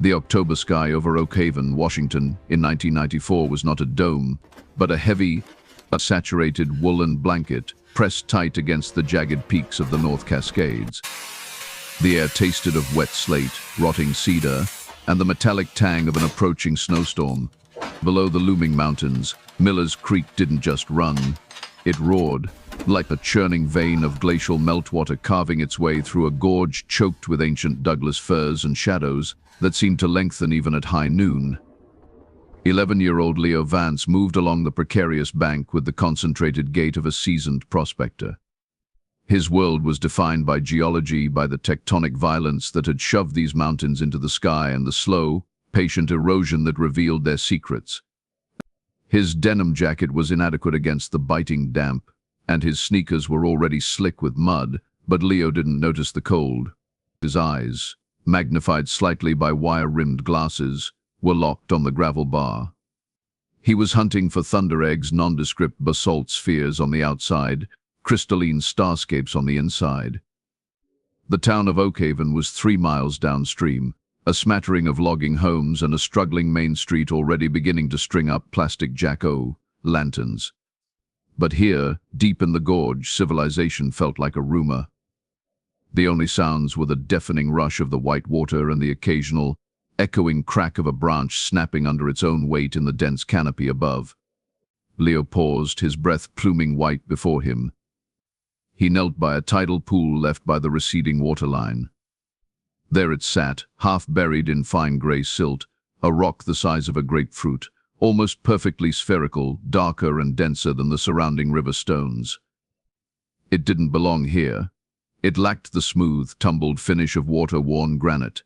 The October sky over Oakhaven, Washington, in 1994 was not a dome, but a heavy, saturated woolen blanket pressed tight against the jagged peaks of the North Cascades. The air tasted of wet slate, rotting cedar, and the metallic tang of an approaching snowstorm. Below the looming mountains, Miller's Creek didn't just run, it roared, like a churning vein of glacial meltwater carving its way through a gorge choked with ancient Douglas firs and shadows that seemed to lengthen even at high noon. 11-year-old Leo Vance moved along the precarious bank with the concentrated gait of a seasoned prospector. His world was defined by geology, by the tectonic violence that had shoved these mountains into the sky and the slow, patient erosion that revealed their secrets. His denim jacket was inadequate against the biting damp, and his sneakers were already slick with mud, but Leo didn't notice the cold. His eyes, magnified slightly by wire-rimmed glasses, were locked on the gravel bar. He was hunting for thunder eggs, nondescript basalt spheres on the outside, crystalline starscapes on the inside. The town of Oakhaven was 3 miles downstream, a smattering of logging homes and a struggling main street already beginning to string up plastic jack-o'-lanterns. But here, deep in the gorge, civilization felt like a rumor. The only sounds were the deafening rush of the white water and the occasional, echoing crack of a branch snapping under its own weight in the dense canopy above. Leo paused, his breath pluming white before him. He knelt by a tidal pool left by the receding waterline. There it sat, half buried in fine grey silt, a rock the size of a grapefruit, almost perfectly spherical, darker and denser than the surrounding river stones. It didn't belong here. It lacked the smooth, tumbled finish of water-worn granite.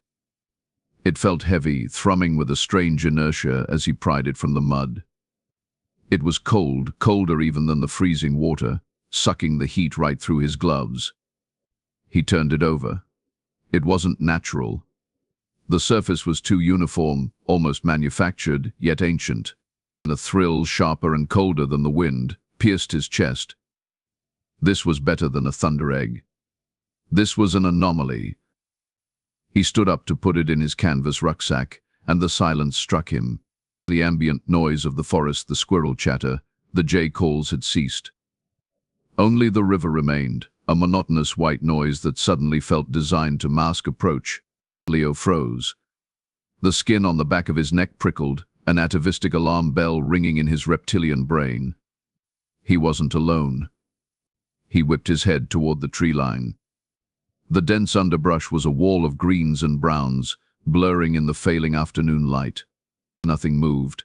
It felt heavy, thrumming with a strange inertia as he pried it from the mud. It was cold, colder even than the freezing water, sucking the heat right through his gloves. He turned it over. It wasn't natural. The surface was too uniform, almost manufactured, yet ancient. A thrill, sharper and colder than the wind, pierced his chest. This was better than a thunder egg. This was an anomaly. He stood up to put it in his canvas rucksack, and the silence struck him. The ambient noise of the forest, the squirrel chatter, the jay calls had ceased. Only the river remained, a monotonous white noise that suddenly felt designed to mask approach. Leo froze. The skin on the back of his neck prickled, an atavistic alarm bell ringing in his reptilian brain. He wasn't alone. He whipped his head toward the tree line. The dense underbrush was a wall of greens and browns, blurring in the failing afternoon light. Nothing moved.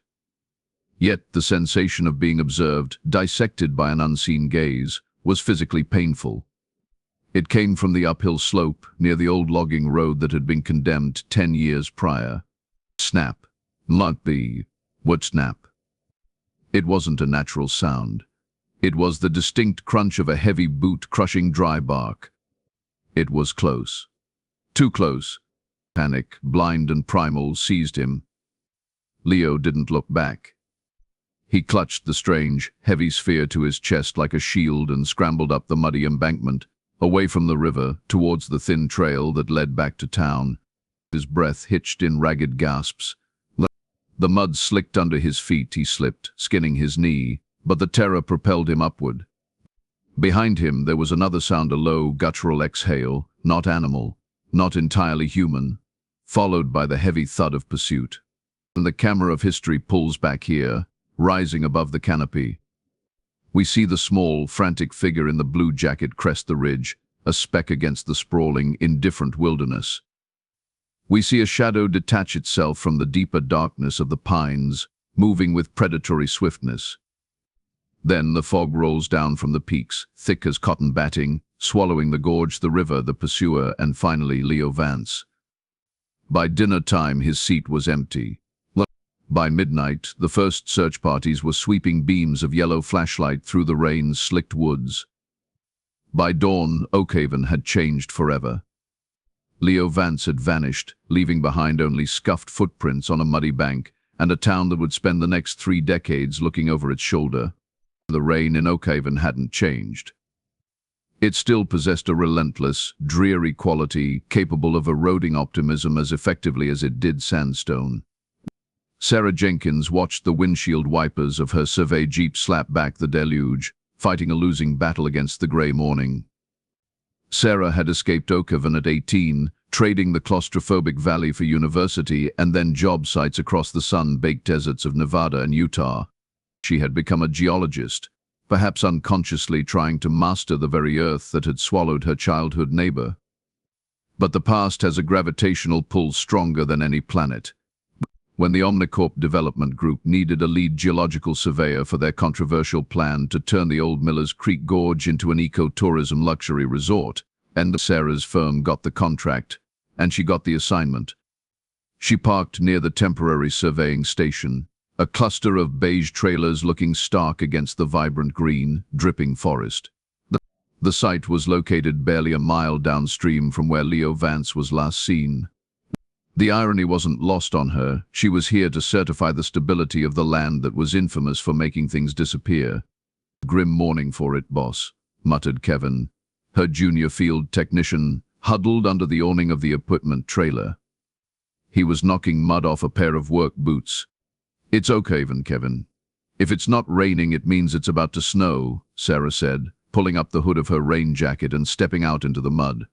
Yet the sensation of being observed, dissected by an unseen gaze, was physically painful. It came from the uphill slope near the old logging road that had been condemned 10 years prior. Snap. Not the wood snap. It wasn't a natural sound. It was the distinct crunch of a heavy boot crushing dry bark. It was close. Too close. Panic, blind and primal, seized him. Leo didn't look back. He clutched the strange, heavy sphere to his chest like a shield and scrambled up the muddy embankment, away from the river, towards the thin trail that led back to town. His breath hitched in ragged gasps. The mud slicked under his feet. He slipped, skinning his knee, but the terror propelled him upward. Behind him there was another sound, a low, guttural exhale, not animal, not entirely human, followed by the heavy thud of pursuit. And the camera of history pulls back here, rising above the canopy. We see the small, frantic figure in the blue jacket crest the ridge, a speck against the sprawling, indifferent wilderness. We see a shadow detach itself from the deeper darkness of the pines, moving with predatory swiftness. Then the fog rolls down from the peaks, thick as cotton batting, swallowing the gorge, the river, the pursuer, and finally Leo Vance. By dinner time his seat was empty. By midnight, the first search parties were sweeping beams of yellow flashlight through the rain-slicked woods. By dawn, Oakhaven had changed forever. Leo Vance had vanished, leaving behind only scuffed footprints on a muddy bank and a town that would spend the next 3 decades looking over its shoulder. The rain in Oakhaven hadn't changed. It still possessed a relentless, dreary quality capable of eroding optimism as effectively as it did sandstone. Sarah Jenkins watched the windshield wipers of her survey jeep slap back the deluge, fighting a losing battle against the grey morning. Sarah had escaped Oakhaven at 18, trading the claustrophobic valley for university and then job sites across the sun-baked deserts of Nevada and Utah. She had become a geologist, perhaps unconsciously trying to master the very earth that had swallowed her childhood neighbor. But the past has a gravitational pull stronger than any planet. When the Omnicorp Development Group needed a lead geological surveyor for their controversial plan to turn the old Millers Creek Gorge into an ecotourism luxury resort, and Sarah's firm got the contract, and she got the assignment. She parked near the temporary surveying station, a cluster of beige trailers looking stark against the vibrant green, dripping forest. The site was located barely a mile downstream from where Leo Vance was last seen. The irony wasn't lost on her. She was here to certify the stability of the land that was infamous for making things disappear. "Grim morning for it, boss," muttered Kevin, her junior field technician, huddled under the awning of the equipment trailer. He was knocking mud off a pair of work boots. "It's Oakhaven, Kevin. If it's not raining, it means it's about to snow," Sarah said, pulling up the hood of her rain jacket and stepping out into the mud.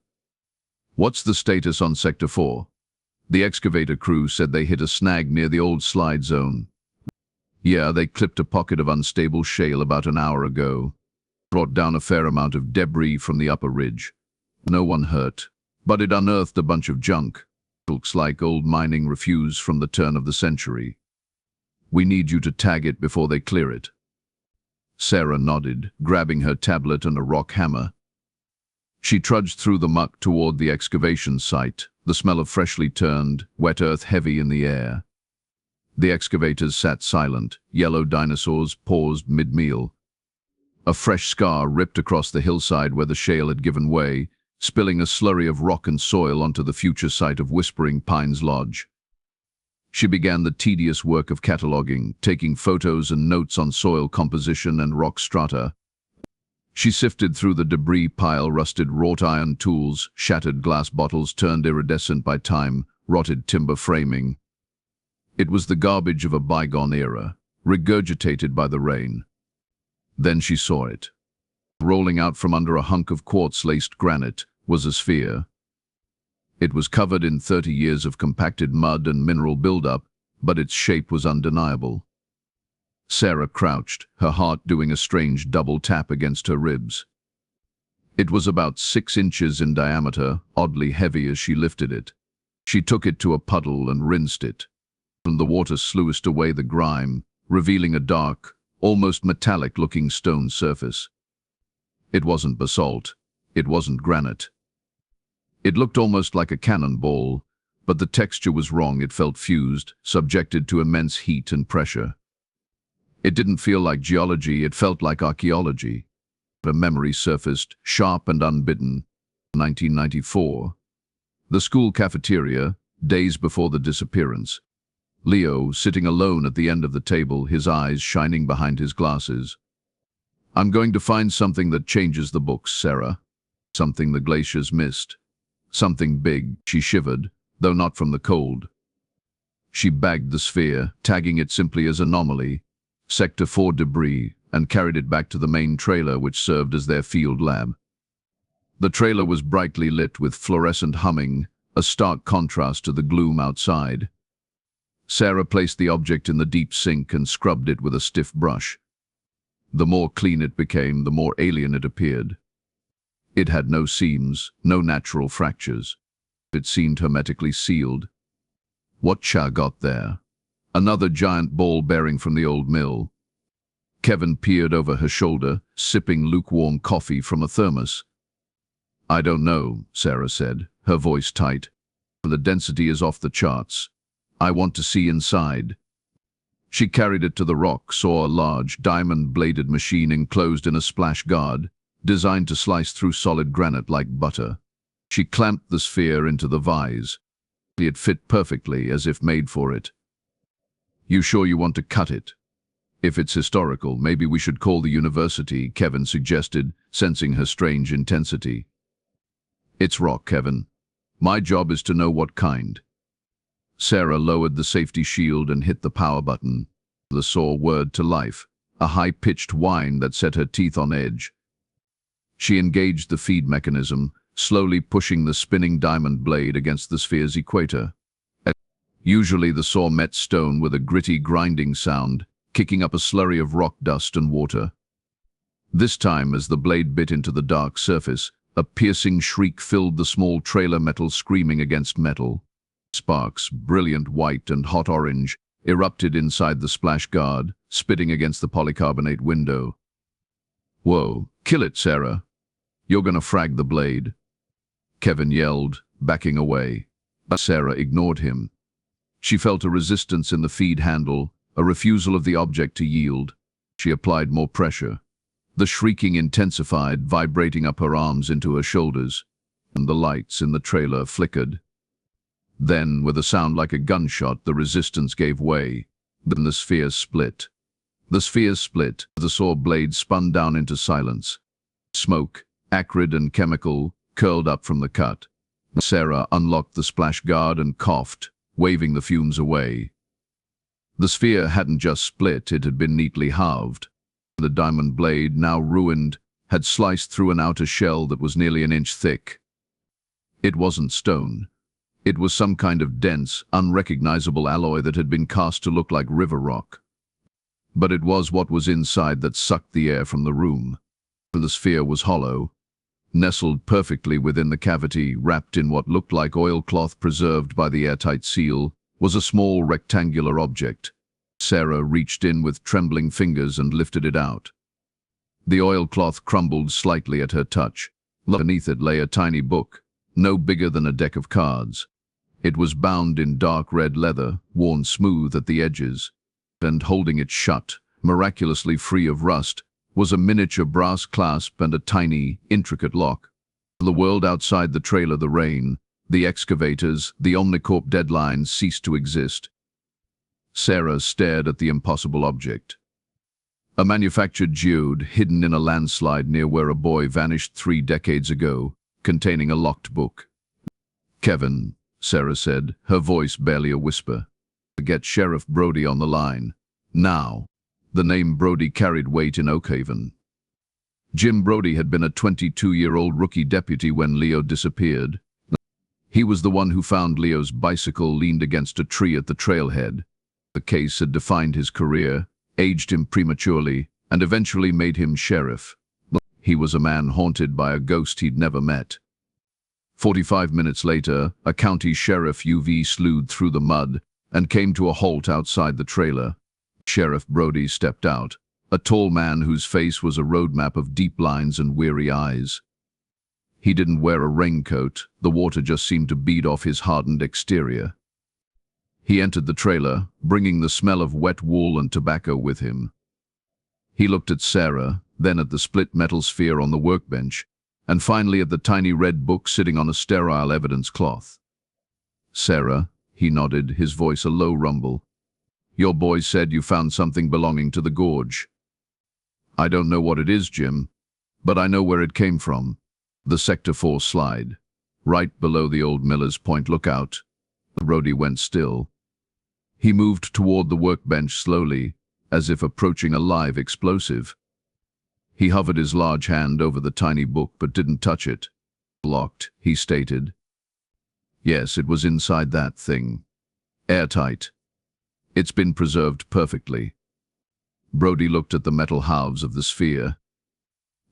"What's the status on Sector 4? The excavator crew said they hit a snag near the old slide zone." "Yeah, they clipped a pocket of unstable shale about an hour ago. Brought down a fair amount of debris from the upper ridge. No one hurt, but it unearthed a bunch of junk. Looks like old mining refuse from the turn of the century. We need you to tag it before they clear it." Sarah nodded, grabbing her tablet and a rock hammer. She trudged through the muck toward the excavation site, the smell of freshly turned, wet earth heavy in the air. The excavators sat silent, yellow dinosaurs paused mid-meal. A fresh scar ripped across the hillside where the shale had given way, spilling a slurry of rock and soil onto the future site of Whispering Pines Lodge. She began the tedious work of cataloging, taking photos and notes on soil composition and rock strata. She sifted through the debris pile, rusted wrought iron tools, shattered glass bottles turned iridescent by time, rotted timber framing. It was the garbage of a bygone era, regurgitated by the rain. Then she saw it. Rolling out from under a hunk of quartz-laced granite was a sphere. It was covered in 30 years of compacted mud and mineral buildup, but its shape was undeniable. Sarah crouched, her heart doing a strange double tap against her ribs. It was about 6 inches in diameter, oddly heavy as she lifted it. She took it to a puddle and rinsed it. And the water sluiced away the grime, revealing a dark, almost metallic-looking stone surface. It wasn't basalt. It wasn't granite. It looked almost like a cannonball, but the texture was wrong. It felt fused, subjected to immense heat and pressure. It didn't feel like geology, it felt like archaeology. A memory surfaced, sharp and unbidden. 1994. The school cafeteria, days before the disappearance. Leo, sitting alone at the end of the table, his eyes shining behind his glasses. "I'm going to find something that changes the books, Sarah. Something the glaciers missed. Something big," she shivered, though not from the cold. She bagged the sphere, tagging it simply as Anomaly, Sector 4 debris, and carried it back to the main trailer which served as their field lab. The trailer was brightly lit with fluorescent humming, a stark contrast to the gloom outside. Sarah placed the object in the deep sink and scrubbed it with a stiff brush. The more clean it became, the more alien it appeared. It had no seams, no natural fractures. It seemed hermetically sealed. What Cha got there? Another giant ball bearing from the old mill. Kevin peered over her shoulder, sipping lukewarm coffee from a thermos. "I don't know," Sarah said, her voice tight. "The density is off the charts. I want to see inside." She carried it to the rock, saw a large, diamond-bladed machine enclosed in a splash guard, designed to slice through solid granite like butter. She clamped the sphere into the vise. It fit perfectly, as if made for it. "You sure you want to cut it?" If it's historical, maybe we should call the university, Kevin suggested, sensing her strange intensity. It's rock, Kevin. My job is to know what kind. Sarah lowered the safety shield and hit the power button. The saw whirred to life, a high-pitched whine that set her teeth on edge. She engaged the feed mechanism, slowly pushing the spinning diamond blade against the sphere's equator. Usually the saw met stone with a gritty grinding sound, kicking up a slurry of rock dust and water. This time, as the blade bit into the dark surface, a piercing shriek filled the small trailer metal screaming against metal. Sparks, brilliant white and hot orange, erupted inside the splash guard, spitting against the polycarbonate window. Whoa, kill it, Sarah. You're gonna frag the blade. Kevin yelled, backing away. But Sarah ignored him. She felt a resistance in the feed handle, a refusal of the object to yield. She applied more pressure. The shrieking intensified, vibrating up her arms into her shoulders, and the lights in the trailer flickered. Then, with a sound like a gunshot, the resistance gave way. Then the sphere split. The sphere split. The saw blade spun down into silence. Smoke, acrid and chemical, curled up from the cut. Sarah unlocked the splash guard and coughed, waving the fumes away. The sphere hadn't just split, it had been neatly halved. The diamond blade, now ruined, had sliced through an outer shell that was nearly an inch thick. It wasn't stone. It was some kind of dense, unrecognizable alloy that had been cast to look like river rock. But it was what was inside that sucked the air from the room. The sphere was hollow. Nestled perfectly within the cavity, wrapped in what looked like oilcloth preserved by the airtight seal, was a small rectangular object. Sarah reached in with trembling fingers and lifted it out. The oilcloth crumbled slightly at her touch. Beneath it lay a tiny book, no bigger than a deck of cards. It was bound in dark red leather, worn smooth at the edges, and holding it shut, miraculously free of rust, was a miniature brass clasp and a tiny, intricate lock. The world outside the trailer, the rain, the excavators, the Omnicorp deadlines ceased to exist. Sarah stared at the impossible object. A manufactured geode hidden in a landslide near where a boy vanished 3 decades ago, containing a locked book. Kevin, Sarah said, her voice barely a whisper. Get Sheriff Brody on the line. Now. The name Brody carried weight in Oakhaven. Jim Brody had been a 22-year-old rookie deputy when Leo disappeared. He was the one who found Leo's bicycle leaned against a tree at the trailhead. The case had defined his career, aged him prematurely, and eventually made him sheriff. He was a man haunted by a ghost he'd never met. 45 minutes later, a county sheriff UV slewed through the mud and came to a halt outside the trailer. Sheriff Brody stepped out, a tall man whose face was a roadmap of deep lines and weary eyes. He didn't wear a raincoat, the water just seemed to bead off his hardened exterior. He entered the trailer, bringing the smell of wet wool and tobacco with him. He looked at Sarah, then at the split metal sphere on the workbench, and finally at the tiny red book sitting on a sterile evidence cloth. Sarah, he nodded, his voice a low rumble. Your boy said you found something belonging to the gorge. I don't know what it is, Jim, but I know where it came from. The Sector 4 slide, right below the old Miller's Point lookout. Brody went still. He moved toward the workbench slowly, as if approaching a live explosive. He hovered his large hand over the tiny book but didn't touch it. Locked, he stated. Yes, it was inside that thing. Airtight. It's been preserved perfectly. Brody looked at the metal halves of the sphere.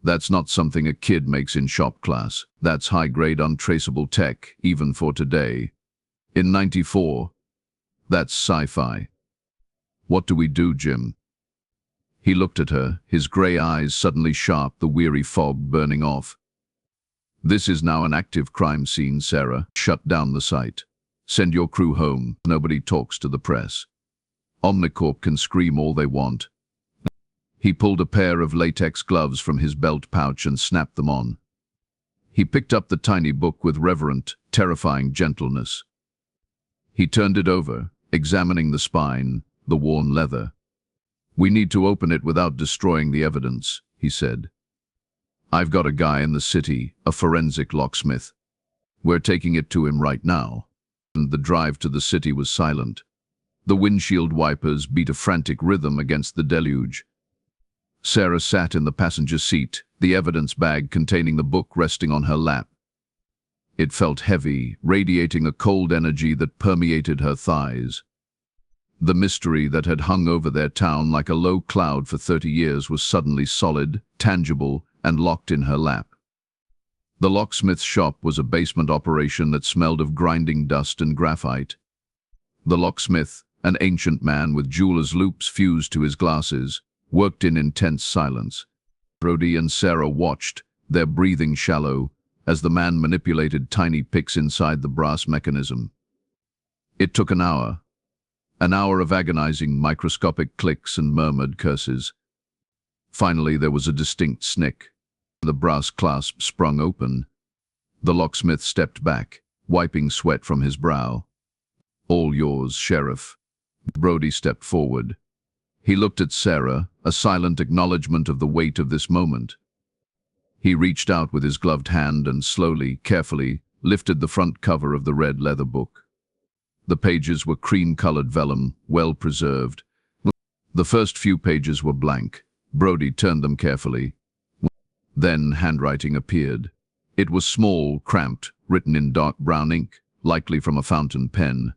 That's not something a kid makes in shop class. That's high-grade untraceable tech, even for today. In '94, that's sci-fi. What do we do, Jim? He looked at her, his gray eyes suddenly sharp, the weary fog burning off. This is now an active crime scene, Sarah. Shut down the site. Send your crew home. Nobody talks to the press. Omnicorp can scream all they want. He pulled a pair of latex gloves from his belt pouch and snapped them on. He picked up the tiny book with reverent, terrifying gentleness. He turned it over, examining the spine, the worn leather. "We need to open it without destroying the evidence," he said. "I've got a guy in the city, a forensic locksmith. We're taking it to him right now." And the drive to the city was silent. The windshield wipers beat a frantic rhythm against the deluge. Sarah sat in the passenger seat, the evidence bag containing the book resting on her lap. It felt heavy, radiating a cold energy that permeated her thighs. The mystery that had hung over their town like a low cloud for 30 years was suddenly solid, tangible, and locked in her lap. The locksmith's shop was a basement operation that smelled of grinding dust and graphite. The locksmith, an ancient man with jeweler's loops fused to his glasses, worked in intense silence. Brody and Sarah watched, their breathing shallow, as the man manipulated tiny picks inside the brass mechanism. It took an hour of agonizing microscopic clicks and murmured curses. Finally, there was a distinct snick. The brass clasp sprung open. The locksmith stepped back, wiping sweat from his brow. "All yours, Sheriff." Brody stepped forward. He looked at Sarah, a silent acknowledgement of the weight of this moment. He reached out with his gloved hand and slowly, carefully, lifted the front cover of the red leather book. The pages were cream-colored vellum, well preserved. The first few pages were blank. Brody turned them carefully. Then handwriting appeared. It was small, cramped, written in dark brown ink, likely from a fountain pen.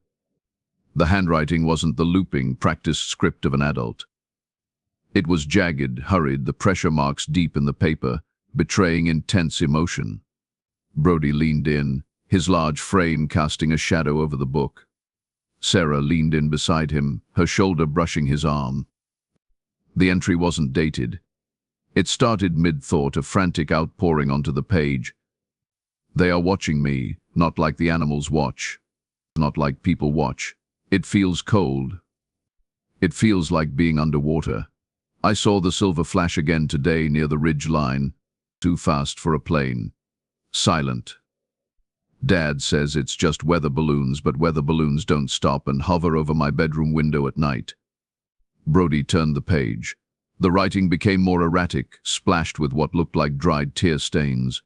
The handwriting wasn't the looping, practiced script of an adult. It was jagged, hurried, the pressure marks deep in the paper, betraying intense emotion. Brody leaned in, his large frame casting a shadow over the book. Sarah leaned in beside him, her shoulder brushing his arm. The entry wasn't dated. It started mid-thought, a frantic outpouring onto the page. "They are watching me, not like the animals watch. Not like people watch. It feels cold. It feels like being underwater. I saw the silver flash again today near the ridge line. Too fast for a plane. Silent. Dad says it's just weather balloons, but weather balloons don't stop and hover over my bedroom window at night." Brody turned the page. The writing became more erratic, splashed with what looked like dried tear stains.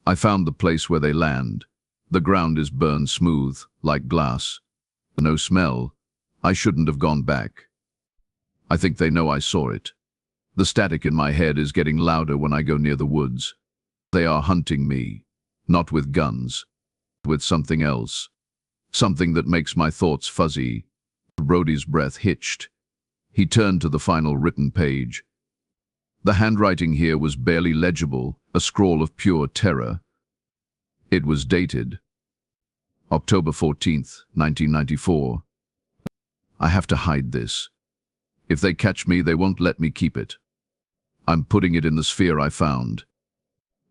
"I found the place where they land. The ground is burned smooth, like glass. No smell. I shouldn't have gone back. I think they know I saw it. The static in my head is getting louder when I go near the woods. They are hunting me, not with guns, with something else. Something that makes my thoughts fuzzy." Brody's breath hitched. He turned to the final written page. The handwriting here was barely legible, a scrawl of pure terror. It was dated October 14th, 1994. "I have to hide this. If they catch me, they won't let me keep it. I'm putting it in the sphere I found.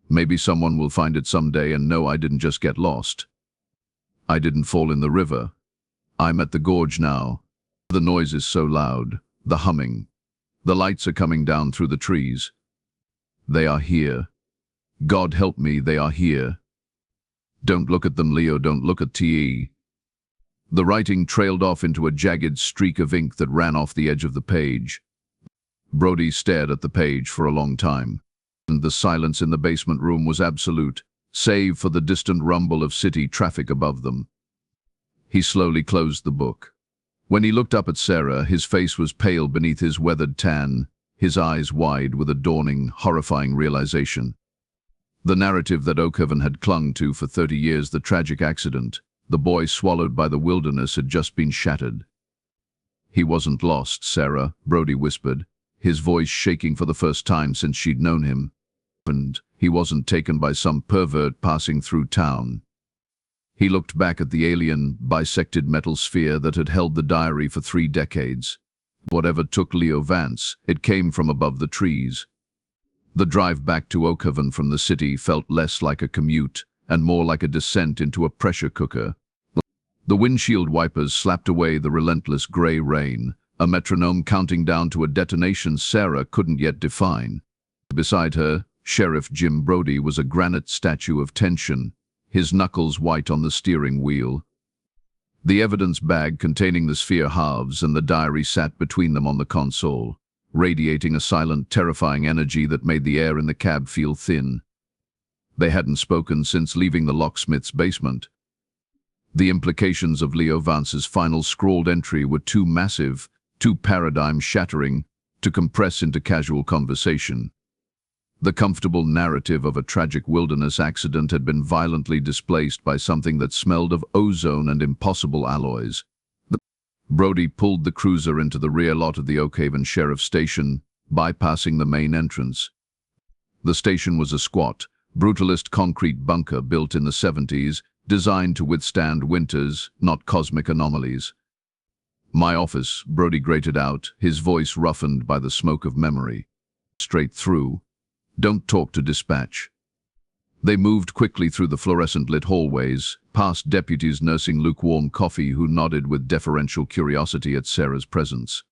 Maybe someone will find it someday and know I didn't just get lost. I didn't fall in the river. I'm at the gorge now. The noise is so loud. The humming. The lights are coming down through the trees. They are here. God help me, they are here. Don't look at them, Leo, don't look at TE." The writing trailed off into a jagged streak of ink that ran off the edge of the page. Brody stared at the page for a long time, and the silence in the basement room was absolute, save for the distant rumble of city traffic above them. He slowly closed the book. When he looked up at Sarah, his face was pale beneath his weathered tan, his eyes wide with a dawning, horrifying realization. The narrative that Oakhaven had clung to for 30 years, the tragic accident, the boy swallowed by the wilderness, had just been shattered. "He wasn't lost, Sarah," Brody whispered, his voice shaking for the first time since she'd known him. "And he wasn't taken by some pervert passing through town." He looked back at the alien, bisected metal sphere that had held the diary for 3 decades. Whatever took Leo Vance, it came from above the trees. The drive back to Oakhaven from the city felt less like a commute and more like a descent into a pressure cooker. The windshield wipers slapped away the relentless gray rain, a metronome counting down to a detonation Sarah couldn't yet define. Beside her, Sheriff Jim Brody was a granite statue of tension, his knuckles white on the steering wheel. The evidence bag containing the sphere halves and the diary sat between them on the console, radiating a silent, terrifying energy that made the air in the cab feel thin. They hadn't spoken since leaving the locksmith's basement. The implications of Leo Vance's final scrawled entry were too massive, too paradigm-shattering, to compress into casual conversation. The comfortable narrative of a tragic wilderness accident had been violently displaced by something that smelled of ozone and impossible alloys. Brody pulled the cruiser into the rear lot of the Oakhaven Sheriff's Station, bypassing the main entrance. The station was a squat, brutalist concrete bunker built in the 70s, designed to withstand winters, not cosmic anomalies. "My office," Brody grated out, his voice roughened by the smoke of memory. "Straight through. Don't talk to dispatch." They moved quickly through the fluorescent-lit hallways, past deputies nursing lukewarm coffee who nodded with deferential curiosity at Sarah's presence.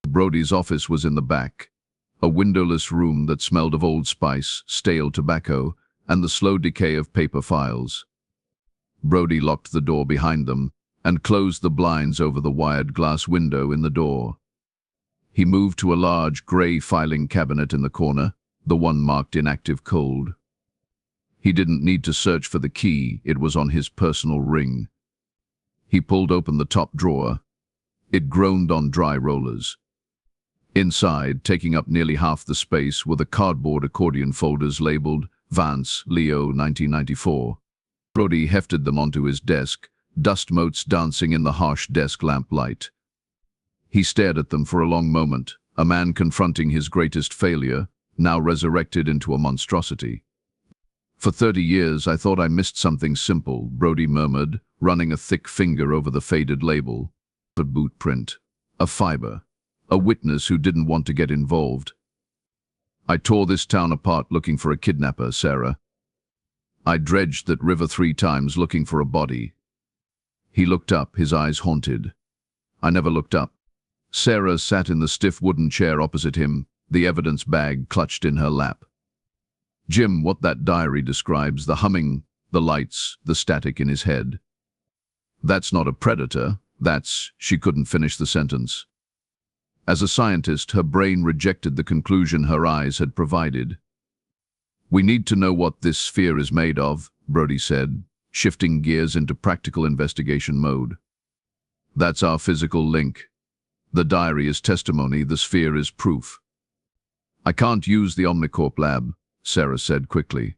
Brody's office was in the back, a windowless room that smelled of Old Spice, stale tobacco, and the slow decay of paper files. Brody locked the door behind them and closed the blinds over the wired glass window in the door. He moved to a large, grey filing cabinet in the corner, the one marked inactive cold. He didn't need to search for the key, it was on his personal ring. He pulled open the top drawer. It groaned on dry rollers. Inside, taking up nearly half the space, were the cardboard accordion folders labeled Vance, Leo, 1994. Brody hefted them onto his desk, dust motes dancing in the harsh desk lamp light. He stared at them for a long moment, a man confronting his greatest failure, now resurrected into a monstrosity. "For 30 years I thought I missed something simple," Brody murmured, running a thick finger over the faded label. "A boot print. A fiber. A witness who didn't want to get involved. I tore this town apart looking for a kidnapper, Sarah. I dredged that river 3 times looking for a body." He looked up, his eyes haunted. "I never looked up." Sarah sat in the stiff wooden chair opposite him, the evidence bag clutched in her lap. "Jim, what that diary describes, the humming, the lights, the static in his head. That's not a predator, that's..." She couldn't finish the sentence. As a scientist, her brain rejected the conclusion her eyes had provided. "We need to know what this sphere is made of," Brody said, shifting gears into practical investigation mode. "That's our physical link. The diary is testimony, the sphere is proof." "I can't use the Omnicorp lab," Sarah said quickly.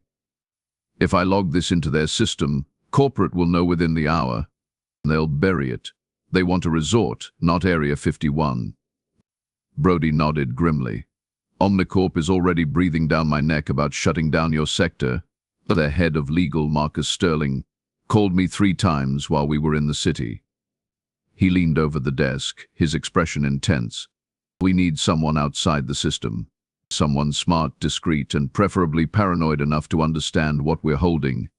"If I log this into their system, corporate will know within the hour. They'll bury it. They want a resort, not Area 51. Brody nodded grimly. "Omnicorp is already breathing down my neck about shutting down your sector. The head of legal, Marcus Sterling, called me 3 times while we were in the city." He leaned over the desk, his expression intense. "We need someone outside the system. Someone smart, discreet, and preferably paranoid enough to understand what we're holding."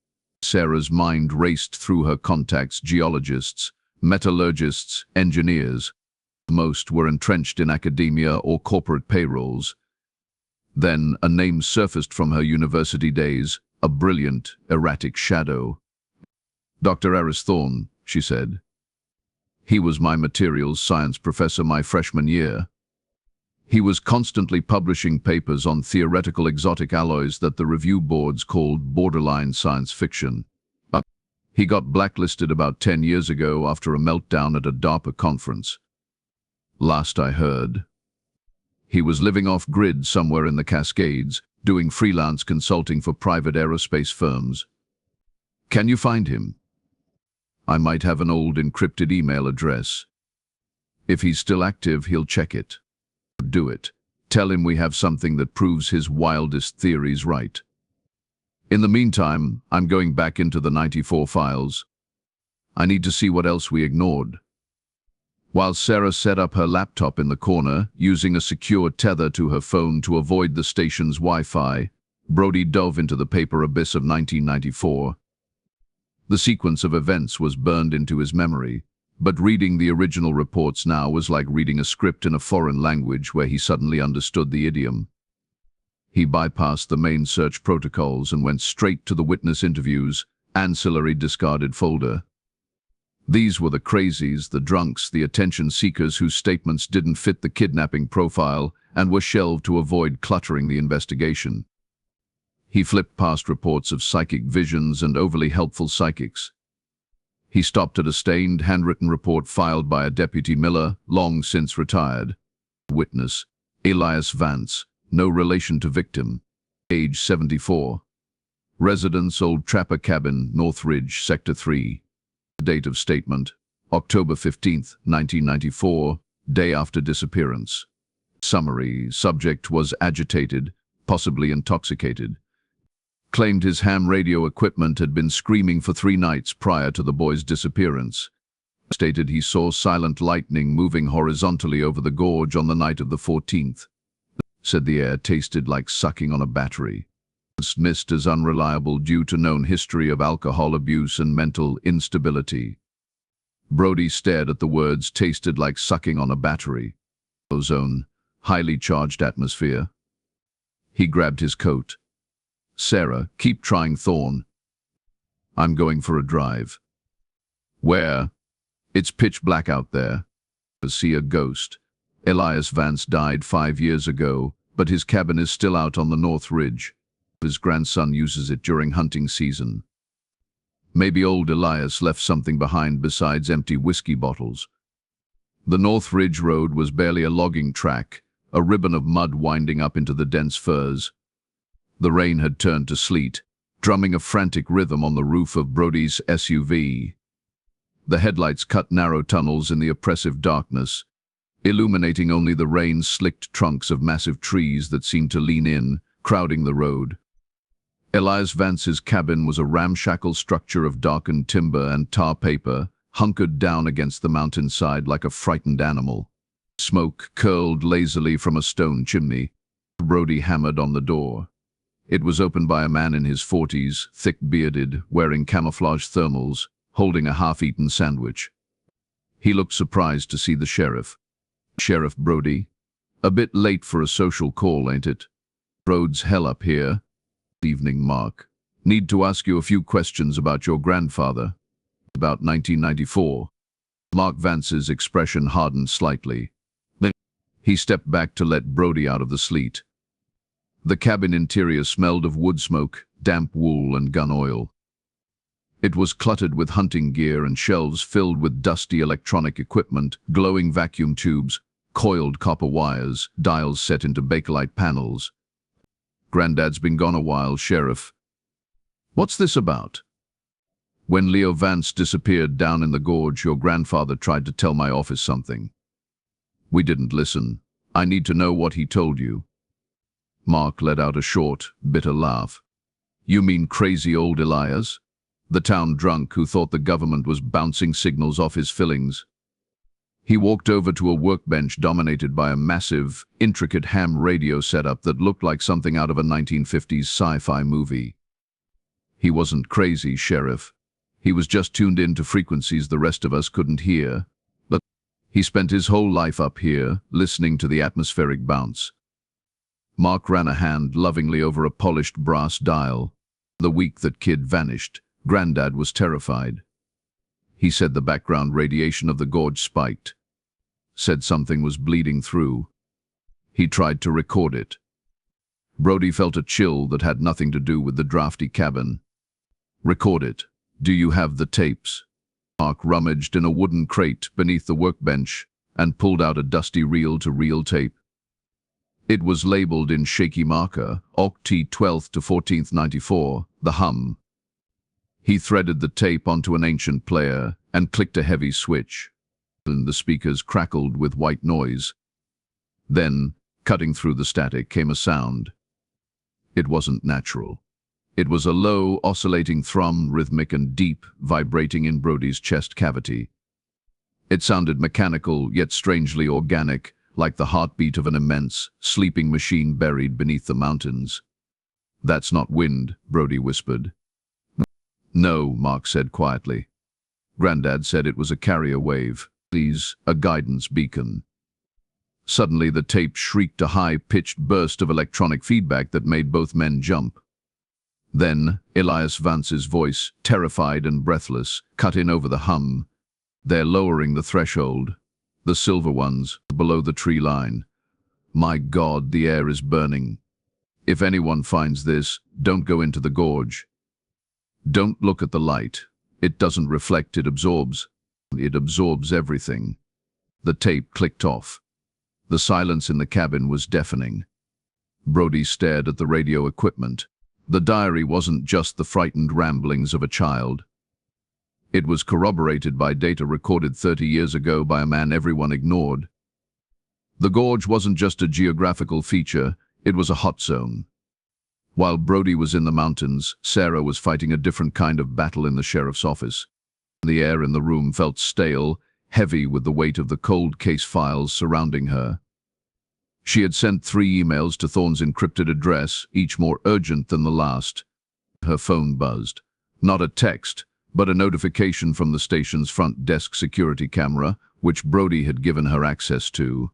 Sarah's mind raced through her contacts: geologists, metallurgists, engineers. Most were entrenched in academia or corporate payrolls. Then a name surfaced from her university days, a brilliant, erratic shadow. "Dr. Aris Thorne," she said. "He was my materials science professor my freshman year. He was constantly publishing papers on theoretical exotic alloys that the review boards called borderline science fiction. He got blacklisted about 10 years ago after a meltdown at a DARPA conference. Last I heard, he was living off-grid somewhere in the Cascades, doing freelance consulting for private aerospace firms. Can you find him? I might have an old encrypted email address. If he's still active, he'll check it. Do it. Tell him we have something that proves his wildest theories right. In the meantime, I'm going back into the 94 files. I need to see what else we ignored." While Sarah set up her laptop in the corner, using a secure tether to her phone to avoid the station's Wi-Fi, Brody dove into the paper abyss of 1994. The sequence of events was burned into his memory, but reading the original reports now was like reading a script in a foreign language where he suddenly understood the idiom. He bypassed the main search protocols and went straight to the witness interviews, ancillary discarded folder. These were the crazies, the drunks, the attention-seekers whose statements didn't fit the kidnapping profile and were shelved to avoid cluttering the investigation. He flipped past reports of psychic visions and overly helpful psychics. He stopped at a stained, handwritten report filed by a Deputy Miller, long since retired. Witness: Leo Vance, no relation to victim, age 74. Residence: Old Trapper Cabin, North Ridge, Sector 3. Date of statement: October 15, 1994, day after disappearance. Summary: subject was agitated, possibly intoxicated. Claimed his ham radio equipment had been screaming for 3 nights prior to the boy's disappearance. Stated he saw silent lightning moving horizontally over the gorge on the night of the 14th. Said the air tasted like sucking on a battery. Dismissed as unreliable due to known history of alcohol abuse and mental instability. Brody stared at the words tasted like sucking on a battery. Ozone, highly charged atmosphere. He grabbed his coat. Sarah, keep trying Thorn. I'm going for a drive. Where? It's pitch black out there. I see a ghost. Leo Vance died 5 years ago, but his cabin is still out on the North Ridge. His grandson uses it during hunting season. Maybe old Elias left something behind besides empty whiskey bottles. The North Ridge Road was barely a logging track, a ribbon of mud winding up into the dense firs. The rain had turned to sleet, drumming a frantic rhythm on the roof of Brody's SUV. The headlights cut narrow tunnels in the oppressive darkness, illuminating only the rain-slicked trunks of massive trees that seemed to lean in, crowding the road. Leo Vance's cabin was a ramshackle structure of darkened timber and tar paper, hunkered down against the mountainside like a frightened animal. Smoke curled lazily from a stone chimney. Brody hammered on the door. It was opened by a man in his 40s, thick-bearded, wearing camouflage thermals, holding a half-eaten sandwich. He looked surprised to see the sheriff. Sheriff Brody? A bit late for a social call, ain't it? Road's hell up here. Evening, Mark. Need to ask you a few questions about your grandfather. About 1994. Mark Vance's expression hardened slightly. Then he stepped back to let Brody out of the sleet. The cabin interior smelled of wood smoke, damp wool, and gun oil. It was cluttered with hunting gear and shelves filled with dusty electronic equipment, glowing vacuum tubes, coiled copper wires, dials set into bakelite panels. Granddad's been gone a while, Sheriff. What's this about? When Leo Vance disappeared down in the gorge, your grandfather tried to tell my office something. We didn't listen. I need to know what he told you. Mark let out a short, bitter laugh. You mean crazy old Elias? The town drunk who thought the government was bouncing signals off his fillings. He walked over to a workbench dominated by a massive, intricate ham radio setup that looked like something out of a 1950s sci-fi movie. He wasn't crazy, Sheriff. He was just tuned in to frequencies the rest of us couldn't hear. But he spent his whole life up here, listening to the atmospheric bounce. Mark ran a hand lovingly over a polished brass dial. The week that kid vanished, Granddad was terrified. He said the background radiation of the gorge spiked. Said something was bleeding through. He tried to record it. Brody felt a chill that had nothing to do with the drafty cabin. Record it. Do you have the tapes? Mark rummaged in a wooden crate beneath the workbench and pulled out a dusty reel-to-reel tape. It was labeled in shaky marker, Oct. 12th to 14th 94, the hum. He threaded the tape onto an ancient player and clicked a heavy switch. The speakers crackled with white noise. Then, cutting through the static, came a sound. It wasn't natural. It was a low, oscillating thrum, rhythmic and deep, vibrating in Brody's chest cavity. It sounded mechanical, yet strangely organic, like the heartbeat of an immense, sleeping machine buried beneath the mountains. That's not wind, Brody whispered. No, Mark said quietly. Granddad said it was a carrier wave. Please, a guidance beacon. Suddenly the tape shrieked a high-pitched burst of electronic feedback that made both men jump. Then, Leo Vance's voice, terrified and breathless, cut in over the hum. They're lowering the threshold. The silver ones, below the tree line. My God, the air is burning. If anyone finds this, don't go into the gorge. Don't look at the light. It doesn't reflect, it absorbs. It absorbs everything. The tape clicked off. The silence in the cabin was deafening. Brody stared at the radio equipment. The diary wasn't just the frightened ramblings of a child. It was corroborated by data recorded 30 years ago by a man everyone ignored. The gorge wasn't just a geographical feature, it was a hot zone. While Brody was in the mountains, Sarah was fighting a different kind of battle in the sheriff's office. The air in the room felt stale, heavy with the weight of the cold case files surrounding her. She had sent 3 emails to Thorne's encrypted address, each more urgent than the last. Her phone buzzed. Not a text, but a notification from the station's front desk security camera, which Brody had given her access to.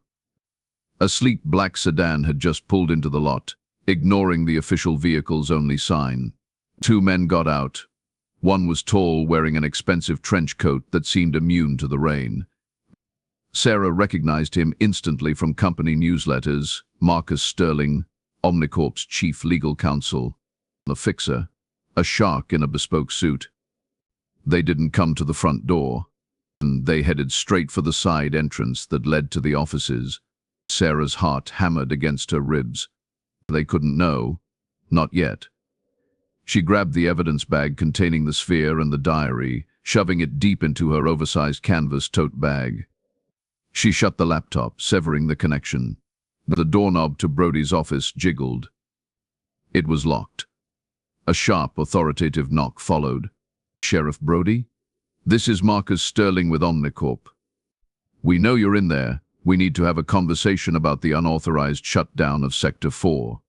A sleek black sedan had just pulled into the lot, ignoring the official vehicle's only sign. 2 men got out. One was tall, wearing an expensive trench coat that seemed immune to the rain. Sarah recognized him instantly from company newsletters. Marcus Sterling, Omnicorp's chief legal counsel. A fixer, a shark in a bespoke suit. They didn't come to the front door. They headed straight for the side entrance that led to the offices. Sarah's heart hammered against her ribs. They couldn't know. Not yet. She grabbed the evidence bag containing the sphere and the diary, shoving it deep into her oversized canvas tote bag. She shut the laptop, severing the connection. The doorknob to Brody's office jiggled. It was locked. A sharp, authoritative knock followed. "Sheriff Brody? This is Marcus Sterling with Omnicorp. We know you're in there. We need to have a conversation about the unauthorized shutdown of Sector 4.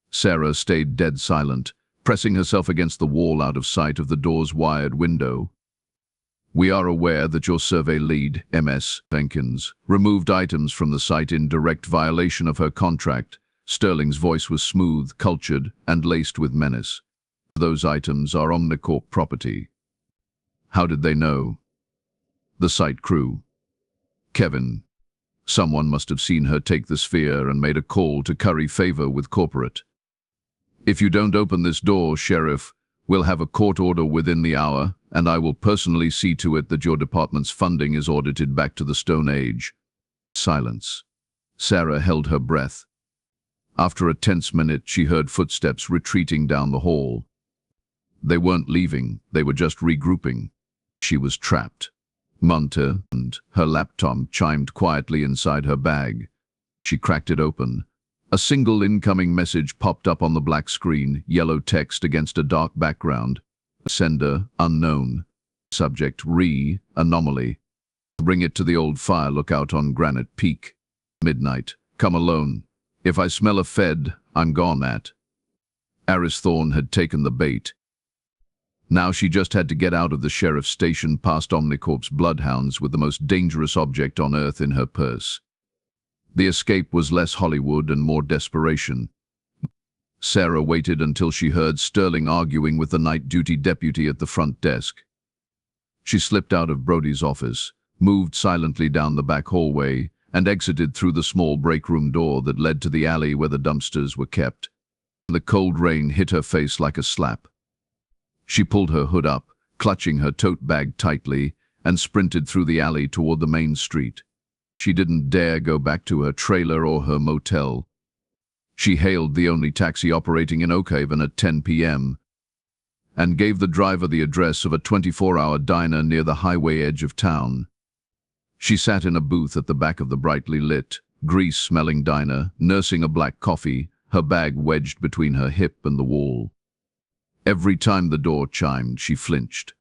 Sarah stayed dead silent, pressing herself against the wall out of sight of the door's wired window. "We are aware that your survey lead, Ms. Jenkins, removed items from the site in direct violation of her contract." Sterling's voice was smooth, cultured, and laced with menace. "Those items are Omnicorp property." How did they know? The site crew. Kevin. Someone must have seen her take the sphere and made a call to curry favor with corporate. "If you don't open this door, Sheriff, we'll have a court order within the hour, and I will personally see to it that your department's funding is audited back to the Stone Age." Silence. Sarah held her breath. After a tense minute, she heard footsteps retreating down the hall. They weren't leaving, they were just regrouping. She was trapped. Munter, and her laptop chimed quietly inside her bag. She cracked it open. A single incoming message popped up on the black screen, yellow text against a dark background. Sender, unknown. Subject, Anomaly. "Bring it to the old fire lookout on Granite Peak. Midnight. Come alone. If I smell a Fed, I'm gone at." Aris Thorne had taken the bait. Now she just had to get out of the sheriff's station past Omnicorp's bloodhounds with the most dangerous object on Earth in her purse. The escape was less Hollywood and more desperation. Sarah waited until she heard Sterling arguing with the night duty deputy at the front desk. She slipped out of Brody's office, moved silently down the back hallway, and exited through the small break room door that led to the alley where the dumpsters were kept. The cold rain hit her face like a slap. She pulled her hood up, clutching her tote bag tightly, and sprinted through the alley toward the main street. She didn't dare go back to her trailer or her motel. She hailed the only taxi operating in Oakhaven at 10 p.m. and gave the driver the address of a 24-hour diner near the highway edge of town. She sat in a booth at the back of the brightly lit, grease-smelling diner, nursing a black coffee, her bag wedged between her hip and the wall. Every time the door chimed, she flinched.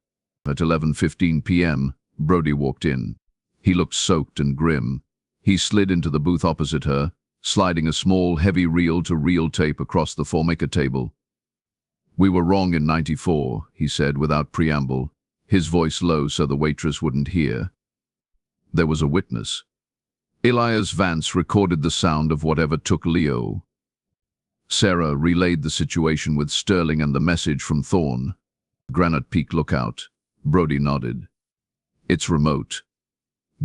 At 11:15 p.m., Brody walked in. He looked soaked and grim. He slid into the booth opposite her, sliding a small, heavy reel-to-reel tape across the Formica table. "We were wrong in '94, he said without preamble, his voice low so the waitress wouldn't hear. There was a witness. Leo Vance recorded the sound of whatever took Leo. Sarah relayed the situation with Sterling and the message from Thorne. "Granite Peak lookout." Brody nodded. It's remote.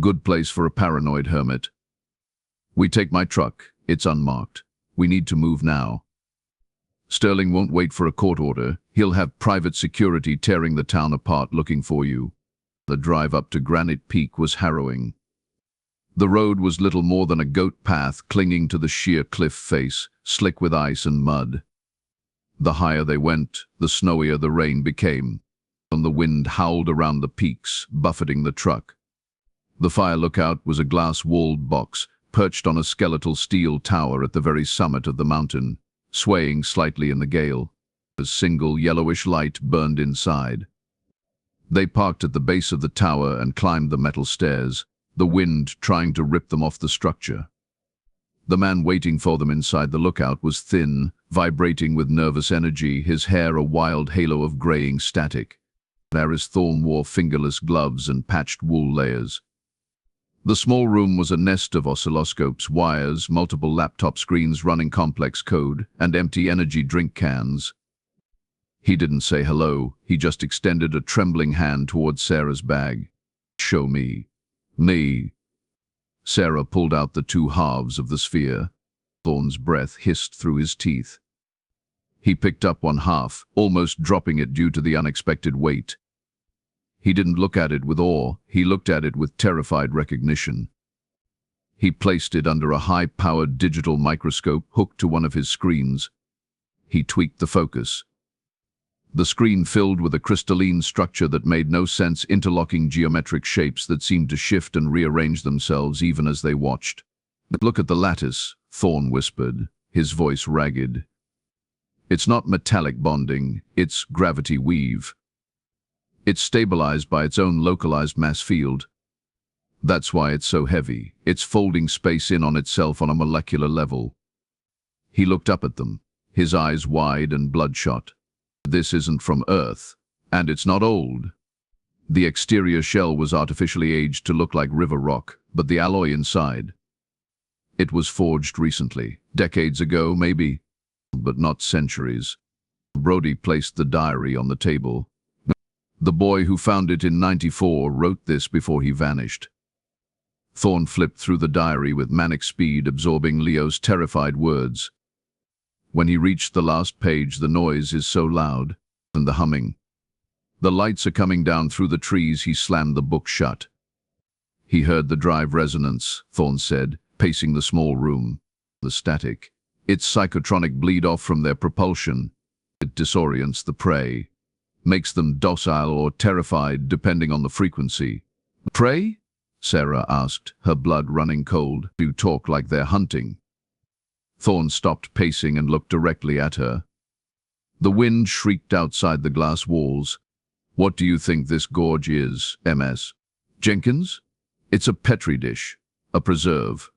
Good place for a paranoid hermit. We take my truck. It's unmarked. We need to move now. Sterling won't wait for a court order. He'll have private security tearing the town apart looking for you. The drive up to Granite Peak was harrowing. The road was little more than a goat path clinging to the sheer cliff face, slick with ice and mud. The higher they went, the snowier the rain became, and the wind howled around the peaks, buffeting the truck. The fire lookout was a glass-walled box, perched on a skeletal steel tower at the very summit of the mountain, swaying slightly in the gale. A single yellowish light burned inside. They parked at the base of the tower and climbed the metal stairs, the wind trying to rip them off the structure. The man waiting for them inside the lookout was thin, vibrating with nervous energy, his hair a wild halo of graying static. As Thorne wore fingerless gloves and patched wool layers. The small room was a nest of oscilloscopes, wires, multiple laptop screens running complex code, and empty energy drink cans. He didn't say hello, he just extended a trembling hand towards Sarah's bag. "Show me." "Me." Sarah pulled out the two halves of the sphere. Thorne's breath hissed through his teeth. He picked up one half, almost dropping it due to the unexpected weight. He didn't look at it with awe, he looked at it with terrified recognition. He placed it under a high-powered digital microscope hooked to one of his screens. He tweaked the focus. The screen filled with a crystalline structure that made no sense, interlocking geometric shapes that seemed to shift and rearrange themselves even as they watched. "Look at the lattice," Thorne whispered, his voice ragged. "It's not metallic bonding, it's gravity weave. It's stabilized by its own localized mass field. That's why it's so heavy. It's folding space in on itself on a molecular level." He looked up at them, his eyes wide and bloodshot. "This isn't from Earth, and it's not old." The exterior shell was artificially aged to look like river rock, but the alloy inside. It was forged recently, decades ago maybe, but not centuries. Brody placed the diary on the table. "The boy who found it in '94 wrote this before he vanished." Thorne flipped through the diary with manic speed, absorbing Leo's terrified words. When he reached the last page, the noise is so loud, and the humming. The lights are coming down through the trees. He slammed the book shut. He heard the drive resonance, Thorne said, pacing the small room. The static. It's psychotronic bleed off from their propulsion. It disorients the prey. Makes them docile or terrified, depending on the frequency. "Prey?" Sarah asked, her blood running cold. "You talk like they're hunting." Thorne stopped pacing and looked directly at her. The wind shrieked outside the glass walls. "What do you think this gorge is, MS? Jenkins? It's a petri dish, a preserve.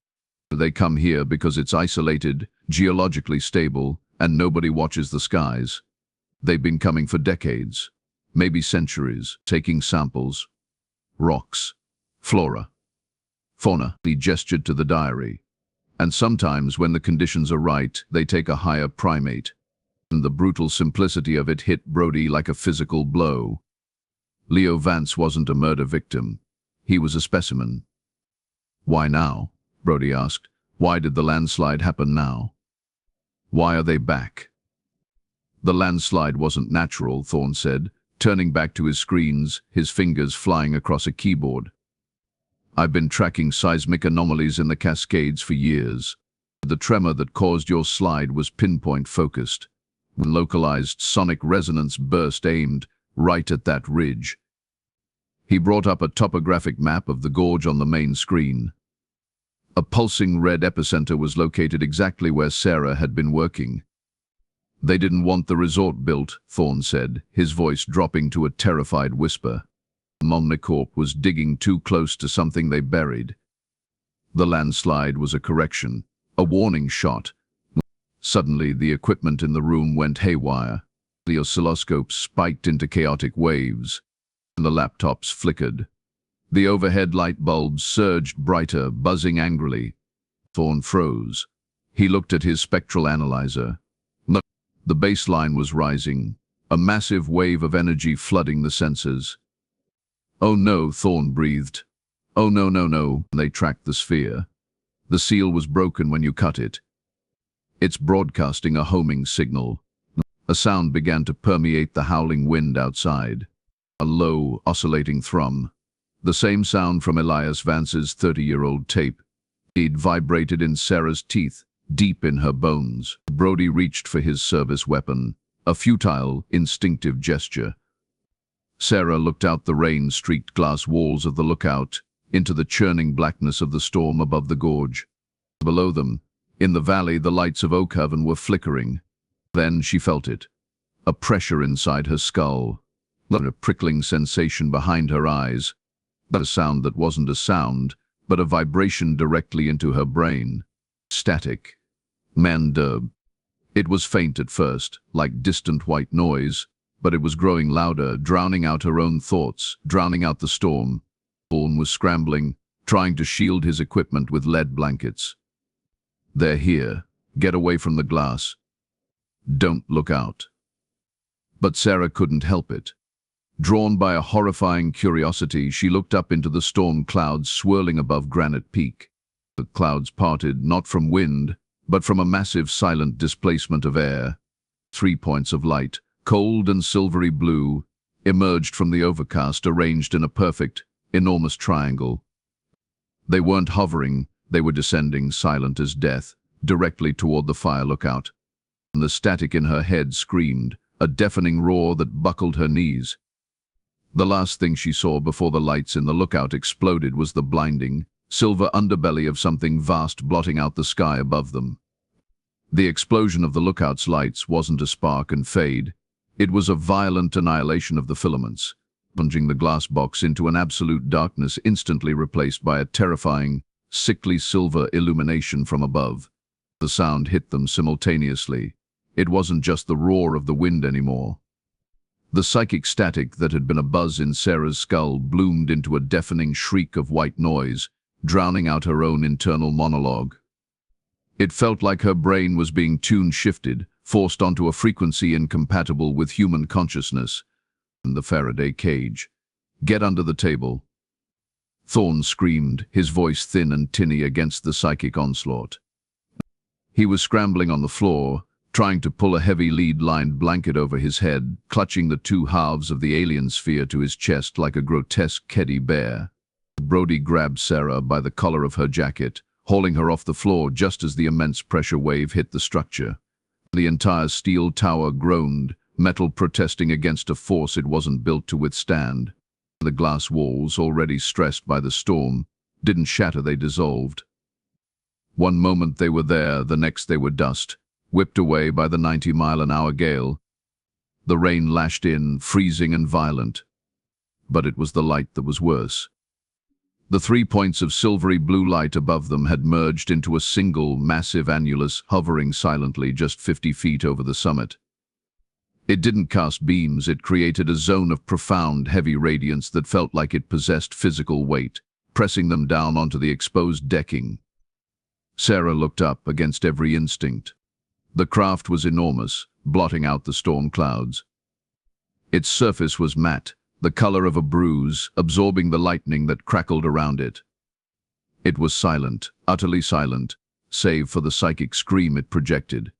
They come here because it's isolated, geologically stable, and nobody watches the skies. They've been coming for decades, maybe centuries, taking samples. Rocks, flora, fauna." He gestured to the diary. "And sometimes, when the conditions are right, they take a higher primate." And the brutal simplicity of it hit Brody like a physical blow. Leo Vance wasn't a murder victim. He was a specimen. "Why now?" Brody asked. "Why did the landslide happen now? Why are they back?" "The landslide wasn't natural," Thorne said, turning back to his screens, his fingers flying across a keyboard. "I've been tracking seismic anomalies in the Cascades for years. The tremor that caused your slide was pinpoint focused. Localized sonic resonance burst aimed right at that ridge." He brought up a topographic map of the gorge on the main screen. A pulsing red epicenter was located exactly where Sarah had been working. "They didn't want the resort built," Thorne said, his voice dropping to a terrified whisper. "Omnicorp was digging too close to something they buried." The landslide was a correction, a warning shot. Suddenly, the equipment in the room went haywire. The oscilloscopes spiked into chaotic waves, and the laptops flickered. The overhead light bulbs surged brighter, buzzing angrily. Thorne froze. He looked at his spectral analyzer. The baseline was rising, a massive wave of energy flooding the sensors. "Oh no," Thorn breathed. "Oh no, no, no." They tracked the sphere. The seal was broken when you cut it. It's broadcasting a homing signal. A sound began to permeate the howling wind outside. A low, oscillating thrum. The same sound from Leo Vance's 30-year-old tape. It vibrated in Sarah's teeth, deep in her bones. Brody reached for his service weapon, a futile, instinctive gesture. Sarah looked out the rain-streaked glass walls of the lookout, into the churning blackness of the storm above the gorge. Below them, in the valley, the lights of Oakhaven were flickering. Then she felt it. A pressure inside her skull. A prickling sensation behind her eyes. A sound that wasn't a sound, but a vibration directly into her brain. Static. Manderb. It was faint at first, like distant white noise, but it was growing louder, drowning out her own thoughts, drowning out the storm. Thorn was scrambling, trying to shield his equipment with lead blankets. "They're here. Get away from the glass. Don't look out." But Sarah couldn't help it. Drawn by a horrifying curiosity, she looked up into the storm clouds swirling above Granite Peak. The clouds parted not from wind, but from a massive silent displacement of air. 3 points of light, cold and silvery blue, emerged from the overcast, arranged in a perfect, enormous triangle. They weren't hovering, they were descending, silent as death, directly toward the fire lookout. And the static in her head screamed, a deafening roar that buckled her knees. The last thing she saw before the lights in the lookout exploded was the blinding, silver underbelly of something vast blotting out the sky above them. The explosion of the lookout's lights wasn't a spark and fade. It was a violent annihilation of the filaments, plunging the glass box into an absolute darkness instantly replaced by a terrifying, sickly silver illumination from above. The sound hit them simultaneously. It wasn't just the roar of the wind anymore. The psychic static that had been a buzz in Sarah's skull bloomed into a deafening shriek of white noise, drowning out her own internal monologue. It felt like her brain was being tune-shifted, forced onto a frequency incompatible with human consciousness. The Faraday cage. "Get under the table." Thorn screamed, his voice thin and tinny against the psychic onslaught. He was scrambling on the floor, trying to pull a heavy lead-lined blanket over his head, clutching the two halves of the alien sphere to his chest like a grotesque teddy bear. Brody grabbed Sarah by the collar of her jacket, hauling her off the floor just as the immense pressure wave hit the structure. The entire steel tower groaned, metal protesting against a force it wasn't built to withstand. The glass walls, already stressed by the storm, didn't shatter, they dissolved. One moment they were there, the next they were dust, whipped away by the 90-mile-an-hour gale. The rain lashed in, freezing and violent. But it was the light that was worse. The 3 points of silvery blue light above them had merged into a single, massive annulus hovering silently just 50 feet over the summit. It didn't cast beams, it created a zone of profound, heavy radiance that felt like it possessed physical weight, pressing them down onto the exposed decking. Sarah looked up against every instinct. The craft was enormous, blotting out the storm clouds. Its surface was matte, the color of a bruise, absorbing the lightning that crackled around it. It was silent, utterly silent, save for the psychic scream it projected.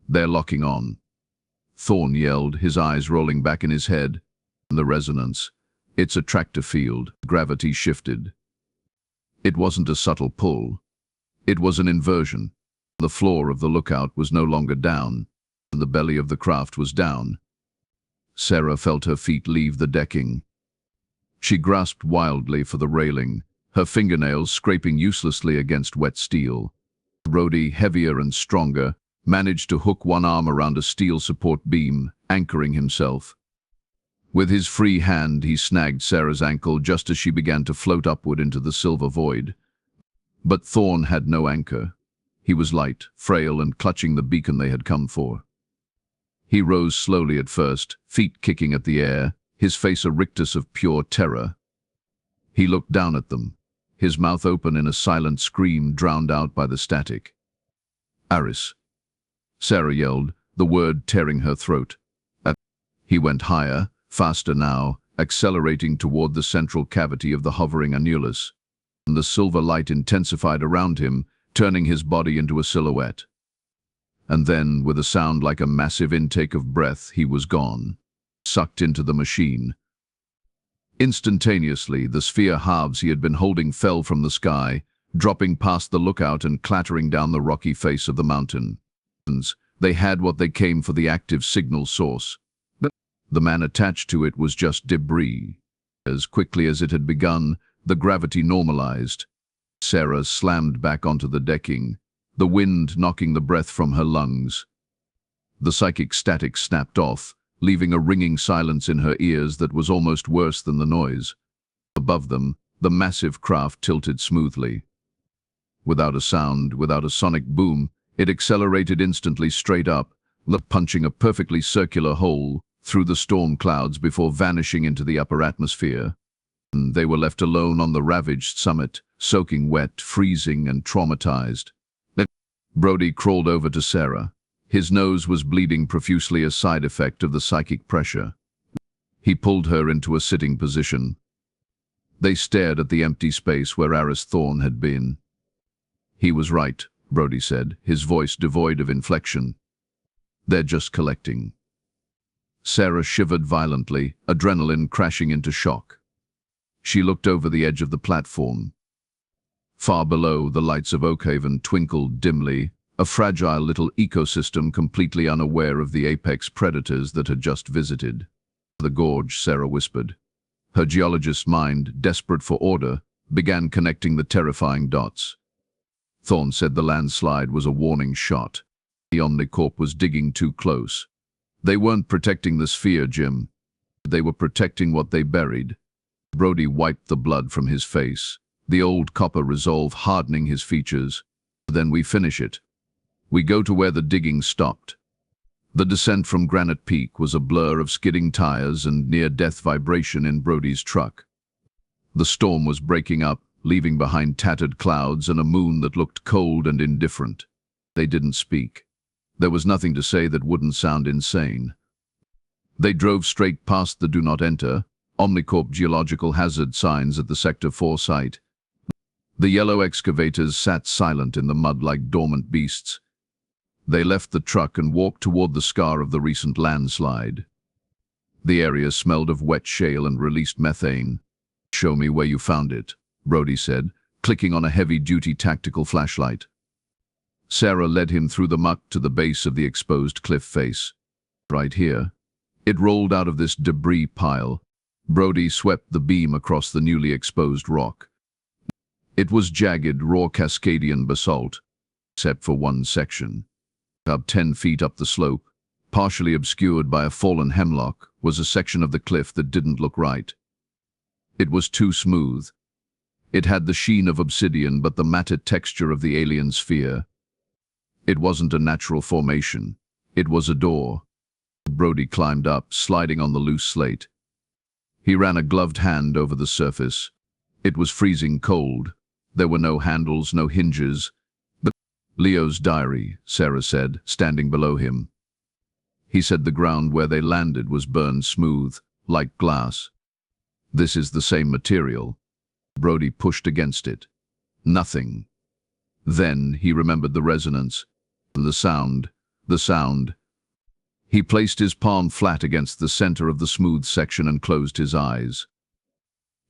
"They're locking on." Thorn yelled, his eyes rolling back in his head. The resonance. Its attractor field, gravity shifted. It wasn't a subtle pull. It was an inversion. The floor of the lookout was no longer down, and the belly of the craft was down. Sarah felt her feet leave the decking. She grasped wildly for the railing, her fingernails scraping uselessly against wet steel. Brody, heavier and stronger, managed to hook one arm around a steel support beam, anchoring himself. With his free hand, he snagged Sarah's ankle just as she began to float upward into the silver void. But Thorn had no anchor. He was light, frail, and clutching the beacon they had come for. He rose slowly at first, feet kicking at the air, his face a rictus of pure terror. He looked down at them, his mouth open in a silent scream drowned out by the static. "Aris," Sarah yelled, the word tearing her throat. He went higher, faster now, accelerating toward the central cavity of the hovering annulus. The silver light intensified around him, turning his body into a silhouette. And then, with a sound like a massive intake of breath, he was gone, sucked into the machine. Instantaneously, the sphere halves he had been holding fell from the sky, dropping past the lookout and clattering down the rocky face of the mountain. They had what they came for, the active signal source. But the man attached to it was just debris. As quickly as it had begun, the gravity normalized. Sarah slammed back onto the decking, the wind knocking the breath from her lungs. The psychic static snapped off, leaving a ringing silence in her ears that was almost worse than the noise. Above them, the massive craft tilted smoothly. Without a sound, without a sonic boom, it accelerated instantly straight up, punching a perfectly circular hole through the storm clouds before vanishing into the upper atmosphere. They were left alone on the ravaged summit, soaking wet, freezing, and traumatized. Brody crawled over to Sarah. His nose was bleeding profusely, a side effect of the psychic pressure. He pulled her into a sitting position. They stared at the empty space where Aris Thorne had been. "He was right," Brody said, his voice devoid of inflection. "They're just collecting." Sarah shivered violently, adrenaline crashing into shock. She looked over the edge of the platform. Far below, the lights of Oakhaven twinkled dimly, a fragile little ecosystem completely unaware of the apex predators that had just visited. "The gorge," Sarah whispered. Her geologist's mind, desperate for order, began connecting the terrifying dots. Thorne said the landslide was a warning shot. The Omnicorp was digging too close. They weren't protecting the sphere, Jim. They were protecting what they buried. Brody wiped the blood from his face, the old copper resolve hardening his features. "Then we finish it. We go to where the digging stopped." The descent from Granite Peak was a blur of skidding tires and near-death vibration in Brody's truck. The storm was breaking up, leaving behind tattered clouds and a moon that looked cold and indifferent. They didn't speak. There was nothing to say that wouldn't sound insane. They drove straight past the "Do Not Enter" Omnicorp geological hazard signs at the Sector 4 site. The yellow excavators sat silent in the mud like dormant beasts. They left the truck and walked toward the scar of the recent landslide. The area smelled of wet shale and released methane. "Show me where you found it," Brody said, clicking on a heavy-duty tactical flashlight. Sarah led him through the muck to the base of the exposed cliff face. "Right here." It rolled out of this debris pile. Brody swept the beam across the newly exposed rock. It was jagged, raw Cascadian basalt, except for one section. About 10 feet up the slope, partially obscured by a fallen hemlock, was a section of the cliff that didn't look right. It was too smooth. It had the sheen of obsidian but the matted texture of the alien sphere. It wasn't a natural formation. It was a door. Brody climbed up, sliding on the loose slate. He ran a gloved hand over the surface. It was freezing cold. There were no handles, no hinges. But "Leo's diary," Sarah said, standing below him. He said the ground where they landed was burned smooth, like glass. "This is the same material." Brody pushed against it. Nothing. Then he remembered the resonance, the sound. He placed his palm flat against the center of the smooth section and closed his eyes.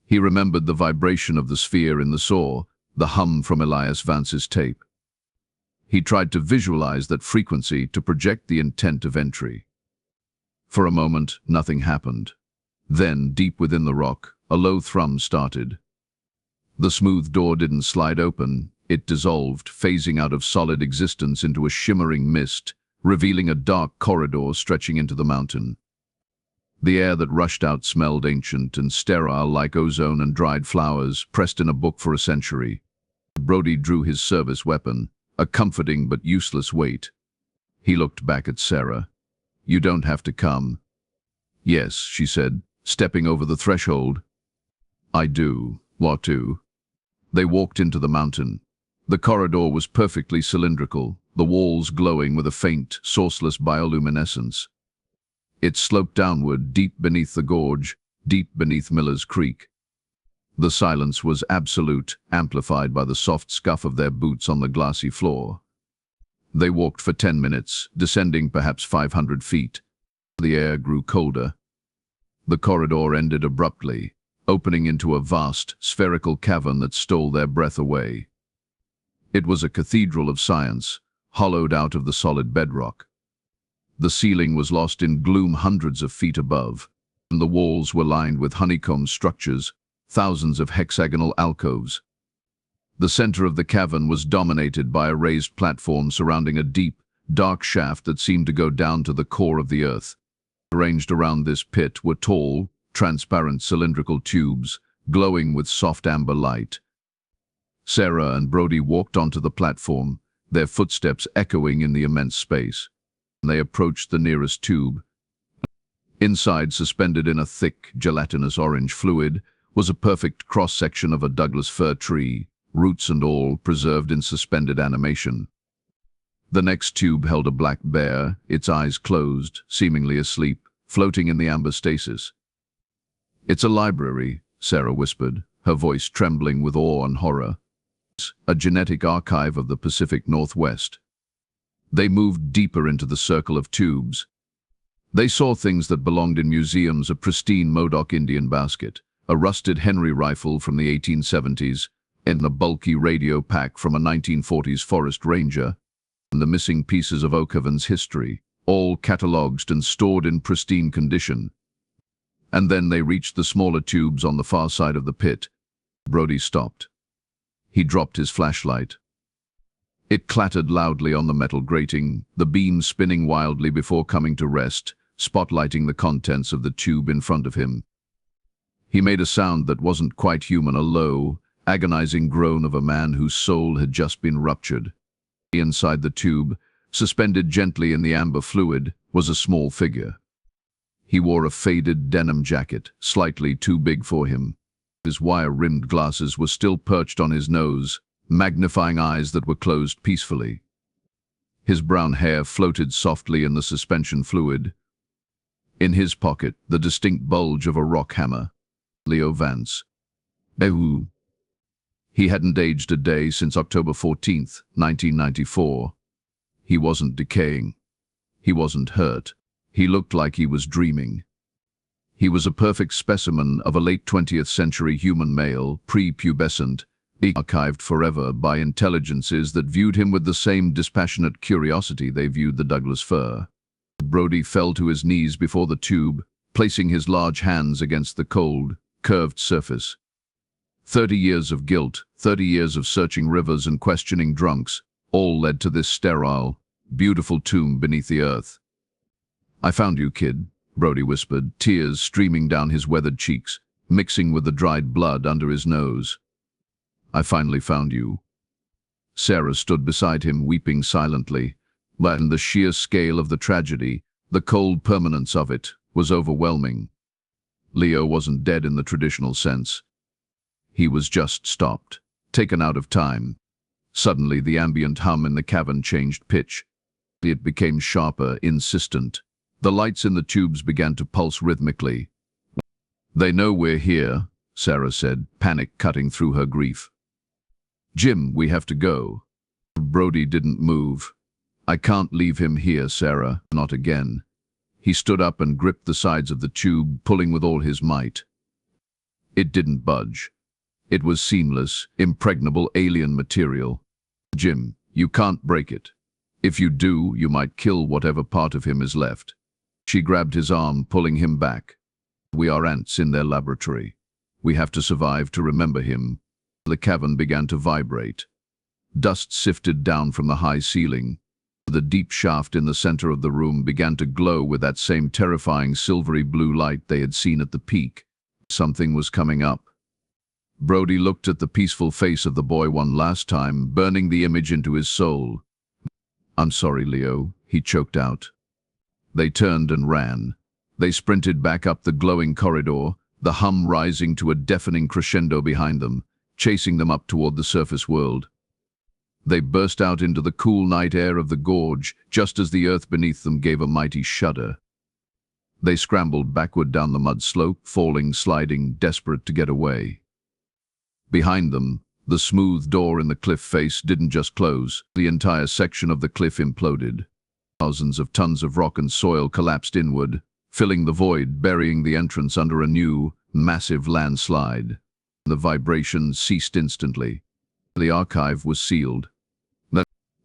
He remembered the vibration of the sphere in the saw, the hum from Leo Vance's tape. He tried to visualize that frequency to project the intent of entry. For a moment, nothing happened. Then, deep within the rock, a low thrum started. The smooth door didn't slide open. It dissolved, phasing out of solid existence into a shimmering mist, revealing a dark corridor stretching into the mountain. The air that rushed out smelled ancient and sterile, like ozone and dried flowers, pressed in a book for a century. Brody drew his service weapon, a comforting but useless weight. He looked back at Sarah. "You don't have to come." "Yes," she said, stepping over the threshold. "I do. What do?" They walked into the mountain. The corridor was perfectly cylindrical, the walls glowing with a faint, sourceless bioluminescence. It sloped downward, deep beneath the gorge, deep beneath Miller's Creek. The silence was absolute, amplified by the soft scuff of their boots on the glassy floor. They walked for 10 minutes, descending perhaps 500 feet. The air grew colder. The corridor ended abruptly, opening into a vast, spherical cavern that stole their breath away. It was a cathedral of science, hollowed out of the solid bedrock. The ceiling was lost in gloom hundreds of feet above, and the walls were lined with honeycomb structures, thousands of hexagonal alcoves. The center of the cavern was dominated by a raised platform surrounding a deep, dark shaft that seemed to go down to the core of the earth. Arranged around this pit were tall, transparent cylindrical tubes, glowing with soft amber light. Sarah and Brody walked onto the platform, their footsteps echoing in the immense space. They approached the nearest tube. Inside, suspended in a thick, gelatinous orange fluid, was a perfect cross-section of a Douglas fir tree, roots and all preserved in suspended animation. The next tube held a black bear, its eyes closed, seemingly asleep, floating in the amber stasis. "It's a library," Sarah whispered, her voice trembling with awe and horror. "A genetic archive of the Pacific Northwest." They moved deeper into the circle of tubes. They saw things that belonged in museums: a pristine Modoc Indian basket, a rusted Henry rifle from the 1870s, and a bulky radio pack from a 1940s forest ranger, and the missing pieces of Oakhaven's history, all catalogued and stored in pristine condition. And then they reached the smaller tubes on the far side of the pit. Brody stopped. He dropped his flashlight. It clattered loudly on the metal grating, the beam spinning wildly before coming to rest, spotlighting the contents of the tube in front of him. He made a sound that wasn't quite human, a low, agonizing groan of a man whose soul had just been ruptured. Inside the tube, suspended gently in the amber fluid, was a small figure. He wore a faded denim jacket, slightly too big for him. His wire-rimmed glasses were still perched on his nose, magnifying eyes that were closed peacefully. His brown hair floated softly in the suspension fluid. In his pocket, the distinct bulge of a rock hammer. Leo Vance. Ehu. He hadn't aged a day since October 14th, 1994. He wasn't decaying. He wasn't hurt. He looked like he was dreaming. He was a perfect specimen of a late 20th century human male, pre-pubescent, archived forever by intelligences that viewed him with the same dispassionate curiosity they viewed the Douglas fir. Brody fell to his knees before the tube, placing his large hands against the cold, curved surface. 30 years of guilt, 30 years of searching rivers and questioning drunks, all led to this sterile, beautiful tomb beneath the earth. "I found you, kid," Brody whispered, tears streaming down his weathered cheeks, mixing with the dried blood under his nose. "I finally found you." Sarah stood beside him, weeping silently, but the sheer scale of the tragedy, the cold permanence of it, was overwhelming. Leo wasn't dead in the traditional sense. He was just stopped, taken out of time. Suddenly, the ambient hum in the cavern changed pitch. It became sharper, insistent. The lights in the tubes began to pulse rhythmically. "They know we're here," Sarah said, panic cutting through her grief. "Jim, we have to go." Brody didn't move. "I can't leave him here, Sarah, not again." He stood up and gripped the sides of the tube, pulling with all his might. It didn't budge. It was seamless, impregnable alien material. "Jim, you can't break it. If you do, you might kill whatever part of him is left." She grabbed his arm, pulling him back. "We are ants in their laboratory. We have to survive to remember him." The cavern began to vibrate. Dust sifted down from the high ceiling. The deep shaft in the center of the room began to glow with that same terrifying silvery blue light they had seen at the peak. Something was coming up. Brody looked at the peaceful face of the boy one last time, burning the image into his soul. "I'm sorry, Leo," he choked out. They turned and ran. They sprinted back up the glowing corridor, the hum rising to a deafening crescendo behind them, chasing them up toward the surface world. They burst out into the cool night air of the gorge, just as the earth beneath them gave a mighty shudder. They scrambled backward down the mud slope, falling, sliding, desperate to get away. Behind them, the smooth door in the cliff face didn't just close. The entire section of the cliff imploded. Thousands of tons of rock and soil collapsed inward, filling the void, burying the entrance under a new, massive landslide. The vibration ceased instantly. The archive was sealed.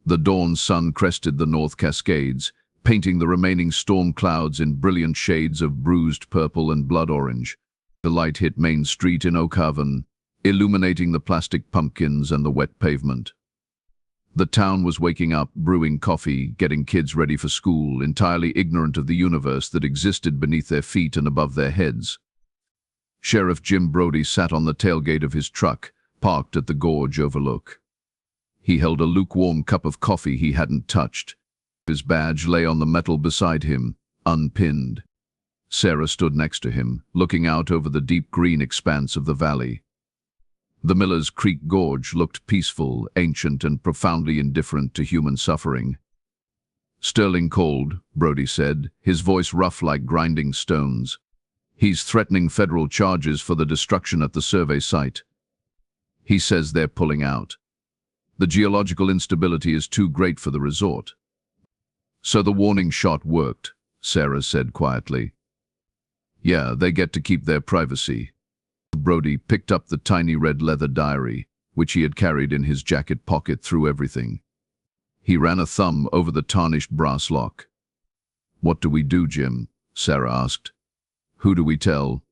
The dawn sun crested the North Cascades, painting the remaining storm clouds in brilliant shades of bruised purple and blood orange. The light hit Main Street in Oakhaven, illuminating the plastic pumpkins and the wet pavement. The town was waking up, brewing coffee, getting kids ready for school, entirely ignorant of the universe that existed beneath their feet and above their heads. Sheriff Jim Brody sat on the tailgate of his truck, parked at the gorge overlook. He held a lukewarm cup of coffee he hadn't touched. His badge lay on the metal beside him, unpinned. Sarah stood next to him, looking out over the deep green expanse of the valley. The Miller's Creek Gorge looked peaceful, ancient, and profoundly indifferent to human suffering. "Sterling called," Brody said, his voice rough like grinding stones. "He's threatening federal charges for the destruction at the survey site. He says they're pulling out. The geological instability is too great for the resort." "So the warning shot worked," Sarah said quietly. "Yeah, they get to keep their privacy." Brody picked up the tiny red leather diary, which he had carried in his jacket pocket through everything. He ran a thumb over the tarnished brass lock. "What do we do, Jim?" Sarah asked. "Who do we tell?"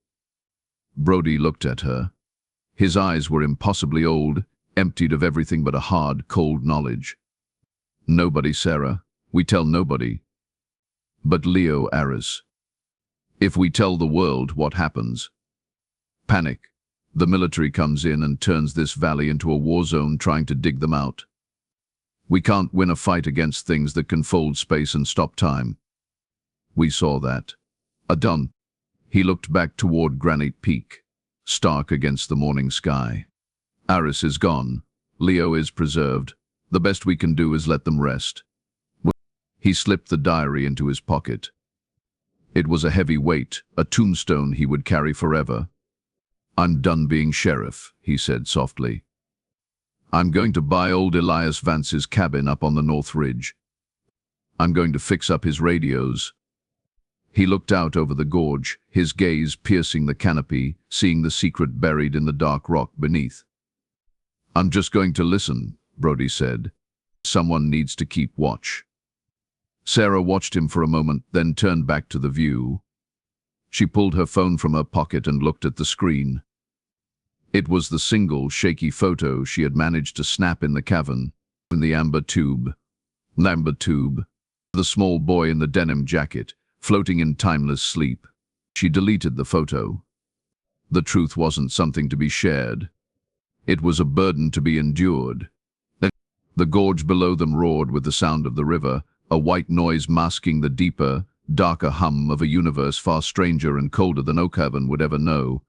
Brody looked at her. His eyes were impossibly old, emptied of everything but a hard, cold knowledge. "Nobody, Sarah. We tell nobody." "But Leo Aris. If we tell the world, what happens?" "Panic. The military comes in and turns this valley into a war zone trying to dig them out. We can't win a fight against things that can fold space and stop time. We saw that. Done." He looked back toward Granite Peak, stark against the morning sky. "Aris is gone. Leo is preserved. The best we can do is let them rest." He slipped the diary into his pocket. It was a heavy weight, a tombstone he would carry forever. "I'm done being sheriff," he said softly. "I'm going to buy old Elias Vance's cabin up on the North Ridge. I'm going to fix up his radios." He looked out over the gorge, his gaze piercing the canopy, seeing the secret buried in the dark rock beneath. "I'm just going to listen," Brody said. "Someone needs to keep watch." Sarah watched him for a moment, then turned back to the view. She pulled her phone from her pocket and looked at the screen. It was the single, shaky photo she had managed to snap in the cavern, in the amber tube. The small boy in the denim jacket, floating in timeless sleep. She deleted the photo. The truth wasn't something to be shared. It was a burden to be endured. The gorge below them roared with the sound of the river, a white noise masking the deeper, darker hum of a universe far stranger and colder than Oakhaven would ever know.